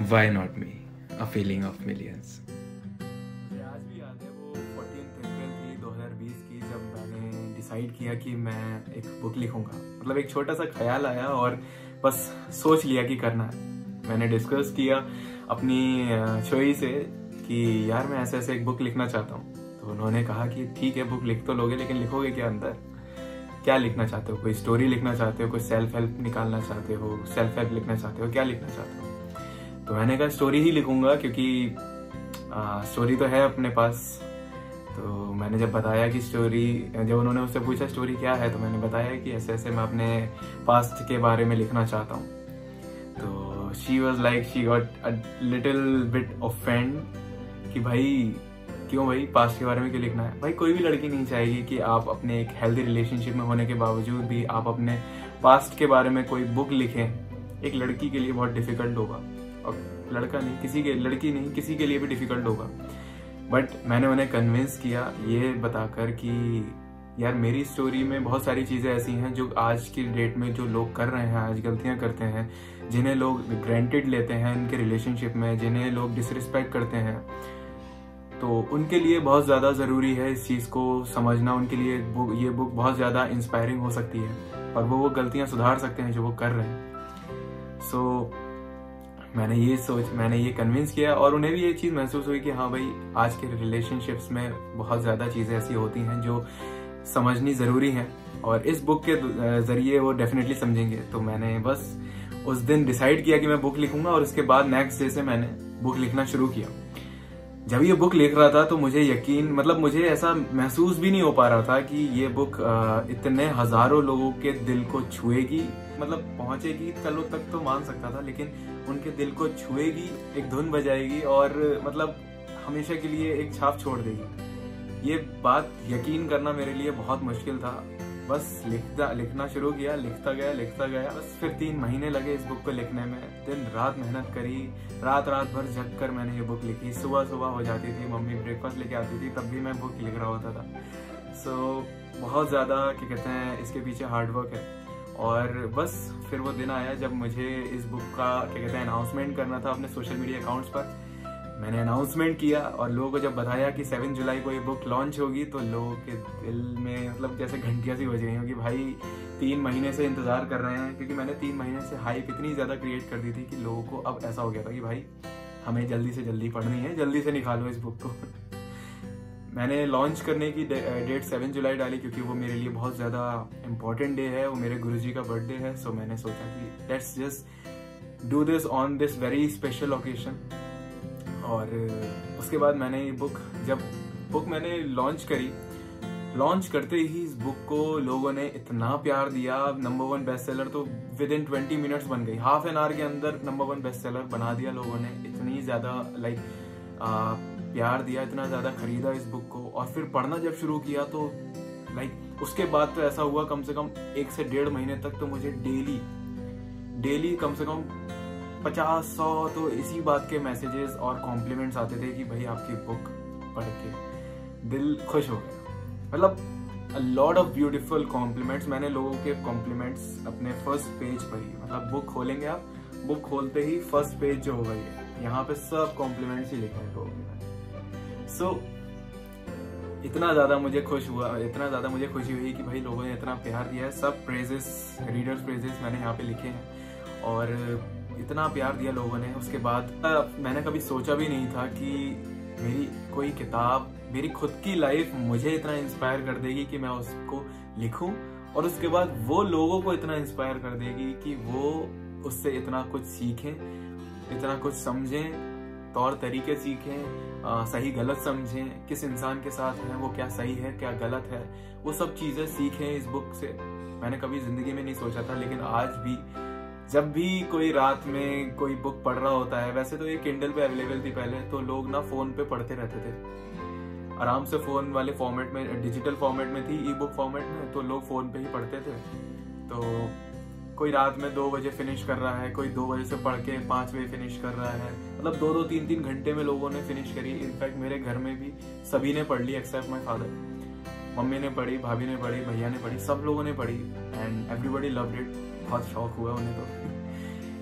Why not me? A feeling of millions. मुझे आज भी याद है वो 14 अप्रैल थी 2020 की, जब मैंने डिसाइड किया कि मैं एक बुक लिखूंगा। मतलब एक छोटा सा ख्याल आया और बस सोच लिया कि करना है। मैंने डिस्कस किया अपनी छोई से कि यार मैं ऐसे ऐसे एक बुक लिखना चाहता हूँ। तो उन्होंने कहा कि ठीक है, बुक लिख तो लोगे, लेकिन लिखोगे क्या अंदर? क्या लिखना चाहते हो? कोई स्टोरी लिखना चाहते हो? कोई सेल्फ हेल्प निकालना चाहते हो? सेल्फ हेल्प लिखना चाहते हो? क्या लिखना चाहते हो? तो मैंने कहा स्टोरी ही लिखूंगा, क्योंकि स्टोरी तो है अपने पास। तो मैंने जब बताया कि स्टोरी, जब उन्होंने उससे पूछा स्टोरी क्या है, तो मैंने बताया कि ऐसे ऐसे मैं अपने पास्ट के बारे में लिखना चाहता हूँ। तो she was like, she got a little bit offend कि भाई क्यों भाई, पास्ट के बारे में क्यों लिखना है? भाई कोई भी लड़की नहीं चाहेगी कि आप अपने एक हेल्दी रिलेशनशिप में होने के बावजूद भी आप अपने पास्ट के बारे में कोई बुक लिखें। एक लड़की के लिए बहुत डिफिकल्ट होगा, और लड़का नहीं, किसी के, लड़की नहीं, किसी के लिए भी डिफिकल्ट होगा। बट मैंने उन्हें कन्विंस किया ये बताकर कि यार मेरी स्टोरी में बहुत सारी चीज़ें ऐसी हैं जो आज की डेट में जो लोग कर रहे हैं, आज गलतियां करते हैं, जिन्हें लोग ग्रांटेड लेते हैं इनके रिलेशनशिप में, जिन्हें लोग डिसरिस्पेक्ट करते हैं। तो उनके लिए बहुत ज़्यादा ज़रूरी है इस चीज़ को समझना। उनके लिए ये बुक बहुत ज़्यादा इंस्पायरिंग हो सकती है और वो गलतियां सुधार सकते हैं जो वो कर रहे हैं। सो मैंने ये कन्विंस किया, और उन्हें भी ये चीज़ महसूस हुई कि हाँ भाई, आज के रिलेशनशिप्स में बहुत ज़्यादा चीज़ें ऐसी होती हैं जो समझनी ज़रूरी हैं, और इस बुक के ज़रिए वो डेफिनेटली समझेंगे। तो मैंने बस उस दिन डिसाइड किया कि मैं बुक लिखूंगा, और उसके बाद नेक्स्ट डे से मैंने बुक लिखना शुरू किया। जब ये बुक लिख रहा था तो मुझे यकीन, मतलब मुझे ऐसा महसूस भी नहीं हो पा रहा था कि ये बुक इतने हजारों लोगों के दिल को छुएगी, मतलब पहुंचेगी तलों तक तो मान सकता था, लेकिन उनके दिल को छुएगी, एक धुन बजाएगी और मतलब हमेशा के लिए एक छाप छोड़ देगी। ये बात यकीन करना मेरे लिए बहुत मुश्किल था। बस लिखना शुरू किया, लिखता गया। बस फिर 3 महीने लगे इस बुक को लिखने में। दिन रात मेहनत करी, रात भर जग कर मैंने ये बुक लिखी। सुबह हो जाती थी, मम्मी ब्रेकफास्ट लेके आती थी, तब भी मैं बुक लिख रहा होता था। सो बहुत ज़्यादा क्या कहते हैं, इसके पीछे हार्डवर्क है। और बस फिर वो दिन आया जब मुझे इस बुक का क्या कहते हैं अनाउंसमेंट करना था अपने सोशल मीडिया अकाउंट्स पर। मैंने अनाउंसमेंट किया और लोगों को जब बताया कि 7 जुलाई को ये बुक लॉन्च होगी, तो लोगों के दिल में मतलब जैसे घंटियां सी बज गई हो कि भाई 3 महीने से इंतजार कर रहे हैं। क्योंकि मैंने 3 महीने से हाइप इतनी ज़्यादा क्रिएट कर दी थी कि लोगों को अब ऐसा हो गया था कि भाई हमें जल्दी से जल्दी पढ़नी है, जल्दी से निकालो इस बुक को। मैंने लॉन्च करने की डेट 7 जुलाई डाली, क्योंकि वो मेरे लिए बहुत ज़्यादा इम्पोर्टेंट डे है, वो मेरे गुरुजी का बर्थडे है। सो मैंने सोचा कि let's just do this on this very special occasion. और उसके बाद मैंने ये बुक मैंने लॉन्च करी। लॉन्च करते ही इस बुक को लोगों ने इतना प्यार दिया, नंबर 1 बेस्ट सेलर तो विद इन 20 मिनट्स बन गई। हाफ एन आवर के अंदर नंबर 1 बेस्ट सेलर बना दिया लोगों ने। इतनी ज़्यादा प्यार दिया, इतना ज़्यादा खरीदा इस बुक को। और फिर पढ़ना जब शुरू किया तो उसके बाद तो ऐसा हुआ कम से कम 1 से 1.5 महीने तक तो मुझे डेली कम से कम 50-100 तो इसी बात के मैसेजेस और कॉम्प्लीमेंट्स आते थे कि भाई आपकी बुक पढ़ के दिल खुश हो गया। मतलब a lot of beautiful compliments. मैंने लोगों के कॉम्प्लीमेंट्स अपने फर्स्ट पेज पर ही, मतलब बुक खोलेंगे आप, बुक खोलते ही फर्स्ट पेज जो होगा यहाँ पे सब कॉम्प्लीमेंट्स ही लिखे हैं लोगों के। सो इतना ज़्यादा मुझे खुशी हुई कि भाई लोगों ने इतना प्यार दिया है। सब प्रेजेस, रीडर्स प्रेजेस मैंने यहाँ पे लिखे हैं, और इतना प्यार दिया लोगों ने। उसके बाद मैंने कभी सोचा भी नहीं था कि मेरी कोई किताब, मेरी खुद की लाइफ मुझे इतना इंस्पायर कर देगी कि मैं उसको लिखूं, और उसके बाद वो लोगों को इतना इंस्पायर कर देगी कि वो उससे इतना कुछ सीखें, इतना कुछ समझें, तौर तरीके सीखें, सही गलत समझें, किस इंसान के साथ हैं वो क्या सही है क्या गलत है, वो सब चीज़ें सीखें इस बुक से। मैंने कभी ज़िंदगी में नहीं सोचा था, लेकिन आज भी जब भी कोई रात में कोई बुक पढ़ रहा होता है, वैसे तो ये किंडल पे अवेलेबल थी पहले, तो लोग ना फोन पे पढ़ते रहते थे आराम से। फोन वाले फॉर्मेट में, डिजिटल फॉर्मेट में थी, ई बुक फॉर्मेट में, तो लोग फोन पे ही पढ़ते थे। तो कोई रात में 2 बजे फिनिश कर रहा है, कोई 2 बजे से पढ़ के 5 बजे फिनिश कर रहा है। मतलब 2-2, 3-3 घंटे में लोगों ने फिनिश करी। इनफैक्ट मेरे घर में भी सभी ने पढ़ ली एक्सेप्ट माई फादर। मम्मी ने पढ़ी, भाभी ने पढ़ी, भैया ने पढ़ी, सब लोगों ने पढ़ी, एंड एवरीबडी लव्ड इट। बहुत शौक हुआ उन्हें तो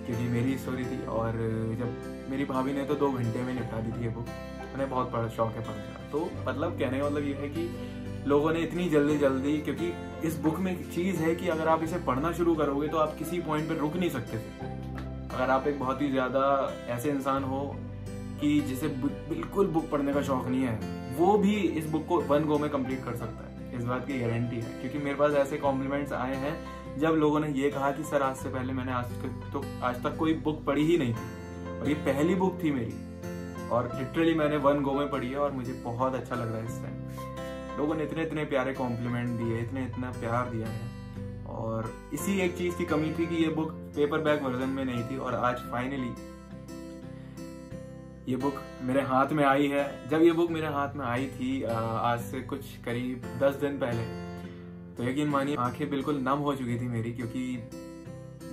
क्योंकि मेरी स्टोरी थी। और जब मेरी भाभी ने तो 2 घंटे में निपटा दी थी ये बुक, उन्हें बहुत बड़ा शौक है पढ़ने का। तो मतलब कहने का मतलब ये है कि लोगों ने इतनी जल्दी, क्योंकि इस बुक में एक चीज़ है कि अगर आप इसे पढ़ना शुरू करोगे तो आप किसी पॉइंट पर रुक नहीं सकते थे। अगर आप एक बहुत ही ज़्यादा ऐसे इंसान हो कि जिसे बिल्कुल बुक पढ़ने का शौक नहीं है, वो भी इस बुक को 1 गो में कंप्लीट कर सकता है, इस बात की गारंटी है। क्योंकि मेरे पास ऐसे कॉम्प्लीमेंट्स आए हैं जब लोगों ने ये कहा कि सर आज से पहले मैंने आज तक कोई बुक पढ़ी ही नहीं थी और ये पहली बुक थी मेरी, और लिटरली मैंने 1 गो में पढ़ी है और मुझे बहुत अच्छा लग रहा है इस टाइम। लोगों ने इतने प्यारे कॉम्प्लीमेंट दिए, इतना प्यार दिया है। और इसी एक चीज की कमी थी कि ये बुक पेपर बैक वर्जन में नहीं थी, और आज फाइनली ये बुक मेरे हाथ में आई है। जब ये बुक मेरे हाथ में आई थी आज से कुछ करीब 10 दिन पहले, तो यकीन मानिए आंखें बिल्कुल नम हो चुकी थी मेरी, क्योंकि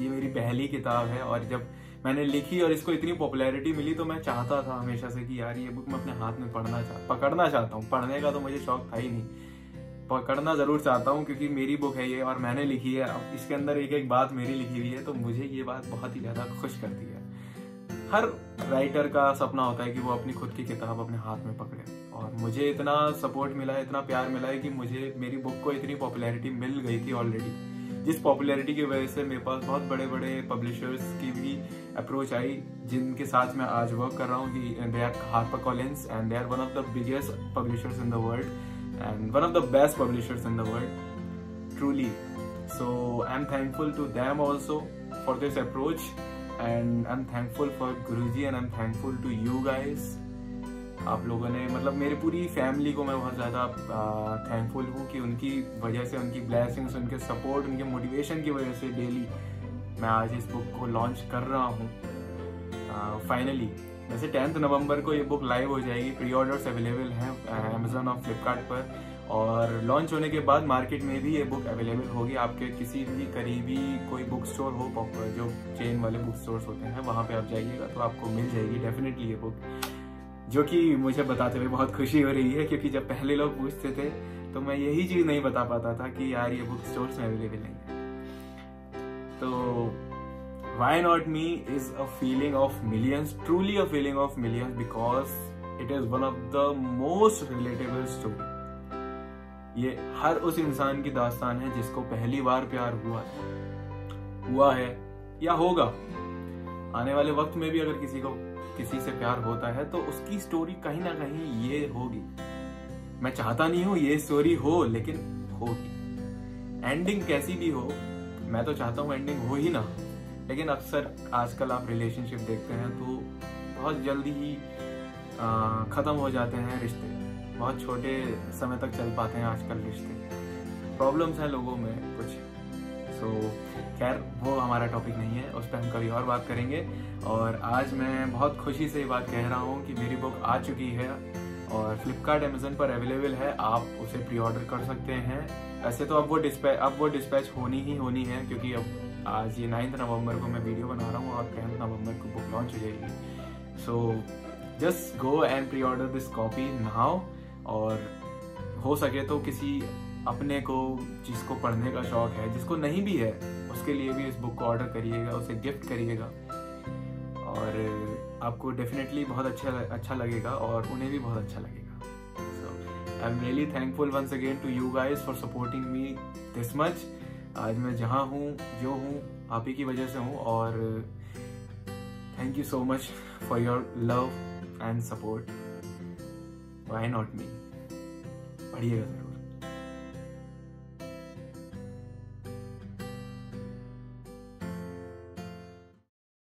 ये मेरी पहली किताब है। और जब मैंने लिखी और इसको इतनी पॉपुलैरिटी मिली तो मैं चाहता था हमेशा से कि यार ये बुक मैं अपने हाथ में पकड़ना चाहता हूँ। पढ़ने का तो मुझे शौक था ही नहीं, पकड़ना जरूर चाहता हूँ क्योंकि मेरी बुक है ये और मैंने लिखी है। अब इसके अंदर एक बात मेरी लिखी हुई है, तो मुझे ये बात बहुत ही ज्यादा खुश करती है। हर राइटर का सपना होता है कि वो अपनी खुद की किताब अपने हाथ में पकड़े, और मुझे इतना सपोर्ट मिला है, इतना प्यार मिला है कि मुझे मेरी बुक को इतनी पॉपुलैरिटी मिल गई थी ऑलरेडी, जिस पॉपुलैरिटी की वजह से मेरे पास बहुत बड़े बड़े पब्लिशर्स की भी अप्रोच आई, जिनके साथ मैं आज वर्क कर रहा हूँ कि they are Harper Collins and they are one of the biggest publishers in the world and one of the best publishers in the world, truly. So I'm thankful to them also for this approach, and I'm thankful for Guruji and I'm thankful to you guys. आप लोगों ने मतलब मेरी पूरी family को मैं बहुत ज़्यादा थैंकफुल हूँ कि उनकी वजह से, उनकी ब्लेसिंग्स, उनके सपोर्ट, उनके मोटिवेशन की वजह से डेली मैं आज इस बुक को लॉन्च कर रहा हूँ फाइनली। वैसे 10 नवंबर को ये बुक लाइव हो जाएगी, प्री ऑर्डर्स अवेलेबल हैं अमेजोन और फ्लिपकार्ट पर, और लॉन्च होने के बाद मार्केट में भी ये बुक अवेलेबल होगी। आपके किसी भी करीबी कोई बुक स्टोर हो, जो चेन वाले बुक स्टोर्स होते हैं, वहाँ पे आप जाइएगा तो आपको मिल जाएगी डेफिनेटली ये बुक, जो कि मुझे बताते हुए बहुत खुशी हो रही है। क्योंकि जब पहले लोग पूछते थे तो मैं यही चीज़ नहीं बता पाता था कि यार ये बुक स्टोर्स में अवेलेबल है। तो Why Not Me is a feeling of millions, truly a feeling of millions, because it is one of the most relatable story. ये हर उस इंसान की दास्तान है जिसको पहली बार प्यार हुआ है या होगा। आने वाले वक्त में भी अगर किसी से प्यार होता है तो उसकी स्टोरी कहीं ना कहीं ये होगी। मैं चाहता नहीं हूँ ये स्टोरी हो, लेकिन होगी। एंडिंग कैसी भी हो, मैं तो चाहता हूँ एंडिंग हो ही ना, लेकिन अक्सर आजकल आप रिलेशनशिप देखते हैं तो बहुत जल्दी ही ख़त्म हो जाते हैं रिश्ते, बहुत छोटे समय तक चल पाते हैं आजकल रिश्ते। प्रॉब्लम्स हैं लोगों में कुछ, सो खैर वो हमारा टॉपिक नहीं है, उस पर हम कभी और बात करेंगे। और आज मैं बहुत खुशी से ये बात कह रहा हूँ कि मेरी बुक आ चुकी है और फ्लिपकार्ट अमेजन पर अवेलेबल है, आप उसे प्री ऑर्डर कर सकते हैं। वैसे तो अब वो डिस्पैच होनी है, क्योंकि अब आज ये 9 नवंबर को मैं वीडियो बना रहा हूँ और 10 नवंबर को बुक लॉन्च हो जाएगी। So just go and pre order this copy now, और हो सके तो किसी अपने को जिसको पढ़ने का शौक है, जिसको नहीं भी है, उसके लिए भी इस बुक को ऑर्डर करिएगा, उसे गिफ्ट करिएगा, और आपको डेफिनेटली बहुत अच्छा लगेगा और उन्हें भी बहुत अच्छा लगेगा। So I am really thankful once again to you guys for supporting me this much. आज मैं जहाँ हूँ, जो हूँ, आप ही की वजह से हूँ, और thank you so much for your love and support. Why not me, पढ़िएगा जरूर।